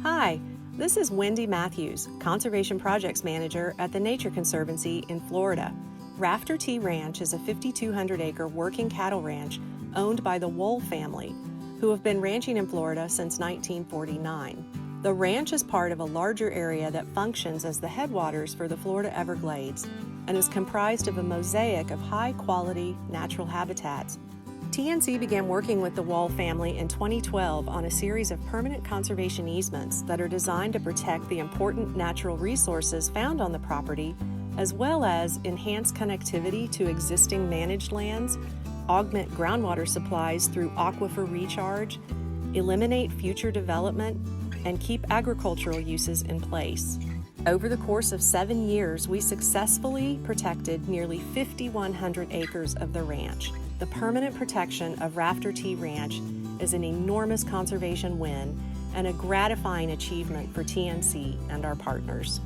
Hi, this is Wendy Matthews, Conservation Projects Manager at the Nature Conservancy in Florida. Rafter T Ranch is a 5,200-acre working cattle ranch owned by the Wool family, who have been ranching in Florida since 1949. The ranch is part of a larger area that functions as the headwaters for the Florida Everglades and is comprised of a mosaic of high-quality natural habitats. TNC began working with the Wool family in 2012 on a series of permanent conservation easements that are designed to protect the important natural resources found on the property, as well as enhance connectivity to existing managed lands, augment groundwater supplies through aquifer recharge, eliminate future development, and keep agricultural uses in place. Over the course of 7 years, we successfully protected nearly 5,100 acres of the ranch. The permanent protection of Rafter T Ranch is an enormous conservation win and a gratifying achievement for TNC and our partners.